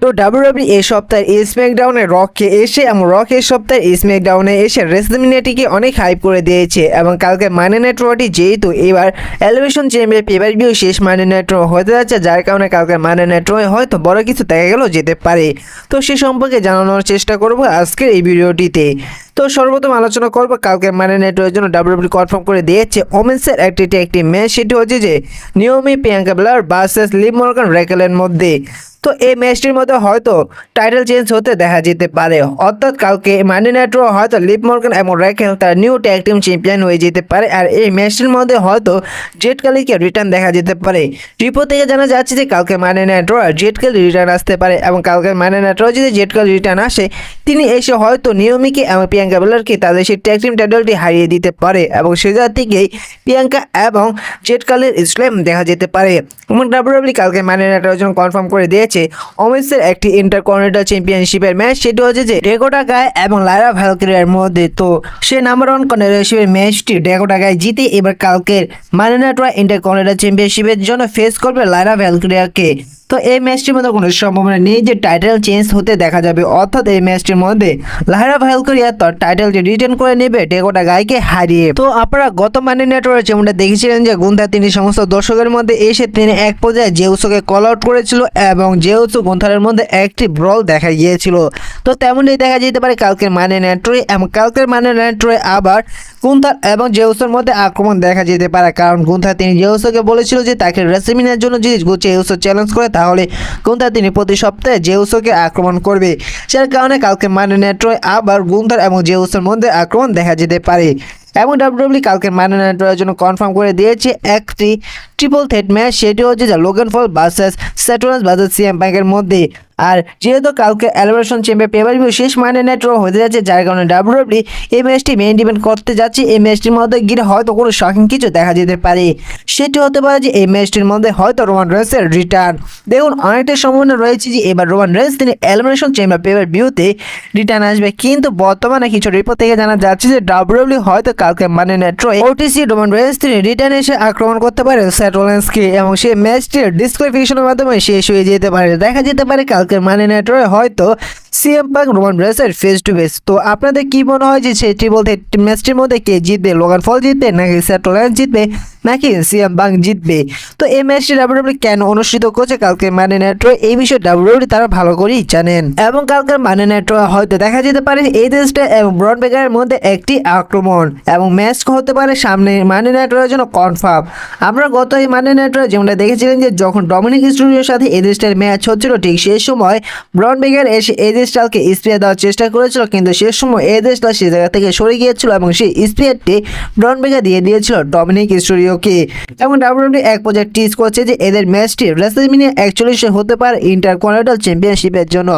তো ডাব্লিউডাব্লিউ এই সপ্তাহে স্ম্যাকডাউনে রককে এসে এবং রক এই সপ্তাহে স্ম্যাকডাউনে এসে রেসলম্যানিয়াটিকে অনেক হাইপ করে দিয়েছে এবং কালকে মানি নাইট রটি যেহেতু এবার এলিভেশন চ্যাম্পিয়ন পেপার ভিউ শেষ মানি নাইট র হতে যাচ্ছে, যার কারণে কালকে মানি নাইট রয়ে হয়তো বড় কিছু দেখা গেল যেতে পারে। তো সে সম্পর্কে জানানোর চেষ্টা করব আজকের এই ভিডিওটিতে। তো সর্বপ্রথম আলোচনা করব কালকে মানি নাইট রয়ের জন্য ডাব্লিউডাব্লিউ কনফার্ম করে দিয়েছে ওমেন্সের একটি ম্যাচ, সেটি হচ্ছে যে নিয়মি প্রিয়াঙ্কা বেলার ভার্সেস লিভ মর্গান রেকেলের মধ্যে। তো এই ম্যাচটির মধ্যে হয়তো টাইটেল চেঞ্জ হতে দেখা যেতে পারে, অর্থাৎ কালকে মানি নাইট র হয়তো লিভ মর্গান এবং রেকেল তার নিউ ট্যাগ টিম চ্যাম্পিয়ন হয়ে যেতে পারে, আর এই ম্যাচটির মধ্যে হয়তো জেড কালিকে রিটার্ন দেখা যেতে পারে। রিপোর্ট থেকে জানা যাচ্ছে যে কালকে মানি নাইট র জেড কালি রিটার্ন আসতে পারে এবং কালকে মানি নাইট র যদি জেড কালি রিটার্ন আসে, তিনি এসে হয়তো নিয়মিকে এবং প্রিয়াঙ্কা বেলারকে তাদের সেই ট্যাগ টিম টাইটেলটি হারিয়ে দিতে পারে এবং সেজার থেকেই প্রিয়াঙ্কা এবং জেড কালির স্ল্যাম দেখা যেতে পারে। এবং ডাব্লিউডাব্লিউ কালকে মানি নাইট র জন্য কনফার্ম করে দিয়েছে ওমেন্সের একটি ইন্টারকন্টিনেন্টাল চ্যাম্পিয়নশিপের ম্যাচ, সেটি হচ্ছে যে ডেকোটা গায় এবং লাইরা ভ্যালকিরিয়ার মধ্যে। তো সে নাম্বার 1 কন্টেন্ডারশিপের ম্যাচটি ডেকোটা গায় জিতে এবার কালকের মানি নাইট র ইন্টারকন্টিনেন্টাল চ্যাম্পিয়নশিপের জন্য ফেস করবে লাইরা ভ্যালকিরিয়াকে। তো এই ম্যাচটির মধ্যে কোনো সম্ভাবনা নেই যে টাইটেল চেঞ্জ হতে দেখা যাবে, অর্থাৎ এই ম্যাচটির মধ্যে লাইরা ভ্যালকিরিয়া তার টাইটেলটি রিটার্ন করে নেবে ডেকোটা গাইকে হারিয়ে। তো আপনারা গত মানি নাইট র যেমনটা দেখেছিলেন যে গুন্থা তিনি সমস্ত দর্শকের মধ্যে এসে তিনি এক পর্যায়ে জেউসোকে কল আউট করেছিল এবং জেউসো গুন্থারের মধ্যে একটি ব্রল দেখা গিয়েছিল। তো তেমনই দেখা যেতে পারে কালকের মানি নাইট রে, এবং কালকের মানি নাইট রে আবার গুন্থার এবং জেউসোর মধ্যে আক্রমণ দেখা যেতে পারে, কারণ গুন্থার তিনি জেউসোকে বলেছিল যে তাকে রেসলম্যানিয়ার জন্য যদি জেউসো চ্যালেঞ্জ করে তাহলে গুন্থার তিনি প্রতি সপ্তাহে জেউসোকে আক্রমণ করবে, যার কারণে কালকে মানি নাইট রে আবার গুন্থার এবং জেউসোর মধ্যে আক্রমণ দেখা যেতে পারে। এবং ডাব্লিউডাব্লিউ কালকে মানি নাইট র জন্য কনফার্ম করে দিয়েছে একটি ট্রিপল থ্রেট ম্যাচ, সেটি হচ্ছে যে Logan Paul versus Seth Rollins versus CM পাঙ্কের মধ্যে। আর যেহেতু কালকে এলিভেশন চ্যাম্পিয়ন পেপার ভিউ শেষ মানি নাইট র হতে যাচ্ছে, যার কারণে ডাব্লিউডাব্লিউ এই ম্যাচটি মেইন ইভেন্ট করতে যাচ্ছে। এই ম্যাচটির মধ্যে গিয়ে হয়তো কোনো শকিং কিছু দেখা যেতে পারে, সেটি হতে পারে যে এই ম্যাচটির মধ্যে হয়তো রোমান রেন্সের রিটার্ন। দেখুন অনেকটা সম্ভাবনা রয়েছে যে এবার রোমান রেন্স তিনি এলিমিনেশন চ্যাম্পিয়ন পেপার ভিউতে রিটার্ন আসবে, কিন্তু বর্তমানে কিছু রিপোর্ট থেকে জানা যাচ্ছে যে ডাব্লিউডাব্লিউ হয়তো কালকে মানি নাইট র ওটিসি রোমান রেন্স তিনি রিটার্ন এসে আক্রমণ করতে পারে সেথ রলিন্সকে এবং সেই ম্যাচটির ডিসকোয়ালিফিকেশনের মাধ্যমে শেষ হয়ে যেতে পারে। দেখা যেতে পারে কালকে মানি নাইট র হয়তো সিএম পাঙ্ক রোমান রেন্সের ফেস টু ফেস। তো আপনাদের কি মনে হয় যে সেই ট্রিপল থ্রেট ম্যাচটির মধ্যে কে জিতবে, লোগান পল জিতবে নাকি সেথ রলিন্স জিতবে নাকি সিএম পাঙ্ক জিতবে? তো এই ম্যাচটি ডাব্লিউডাব্লিউ কেন অনুষ্ঠিত করছে কালকে মানি নাইট র, এই বিষয়ে ডাব্লিউডাব্লিউ তারা ভালো করেই জানেন। এবং কালকের মানি নাইট র হয়তো দেখা যেতে পারে এজে স্টাইলস এবং ব্রন বেকারের মধ্যে একটি আক্রমণ এবং ম্যাচ হতে পারে সামনে মানি নাইট র জন্য কনফার্ম। আমরা গত এই মানি নাইট র যেমনটা দেখেছিলেন যে যখন ডমিনিক স্টুডিওর সাথে এজে স্টাইল ম্যাচ হচ্ছিল, ঠিক সেই সময় ব্রন বেকার এসে এজে স্টাইলকে স্পিয়ার দেওয়ার চেষ্টা করেছিল, কিন্তু শেষ সময় এজে স্টাইল সেই জায়গা থেকে সরে গিয়েছিল এবং সেই স্পিয়ারটি ব্রন বেকার দিয়ে দিয়েছিল ডমিনিক স্টুডিওকে। এবং ডাব্লিউডাব্লিউ এক পর্যায়ে টিজ করছে যে এদের ম্যাচটি রেসলম্যানিয়া 41 হতে পারে ইন্টারকন্টিনেন্টাল চ্যাম্পিয়নশিপের জন্য।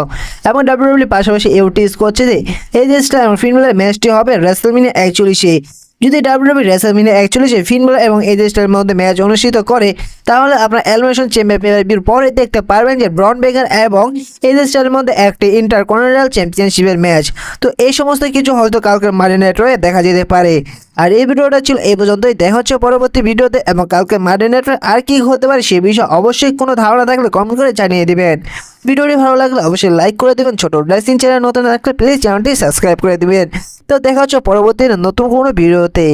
এবং ডাব্লিউডাব্লিউ পাশাপাশি এও টিজ করছে যে এজে স্টাইল এবং ফিন বেলার ম্যাচটি হবে রেসলম্যানিয়া 41। যদি ডাব্লিউডাব্লিউ রেসলম্যানিয়া 41 ফিন বেলার এবং এজে স্টাইলের মধ্যে ম্যাচ অনুষ্ঠিত করে, তাহলে আপনারা এলিমিনেশন চ্যাম্পিয়ন পেপার ভিউর পরে দেখতে পারবেন যে ব্রন বেকার এবং এজে স্টাইলের মধ্যে একটি ইন্টারকন্টিনেন্টাল চ্যাম্পিয়নশিপের ম্যাচ। তো এই সমস্ত কিছু হয়তো কালকের মানি নাইট রে দেখা যেতে পারে। আর এই ভিডিওটা ছিল এই পর্যন্তই, দেখা হচ্ছে পরবর্তী ভিডিওতে। এবং কালকে মানি নাইট রে আর কি হতে পারে সে বিষয়ে অবশ্যই কোনো ধারণা থাকলে কমেন্ট করে জানিয়ে দিবেন। ভিডিওটি ভালো লাগলে অবশ্যই লাইক করে দেবেন, ছোট ড্রেসিং চ্যানেল নতুন থাকলে প্লিজ চ্যানেলটি সাবস্ক্রাইব করে দিবেন। তো দেখা হচ্ছে পরবর্তী নতুন কোনো ভিডিওতে।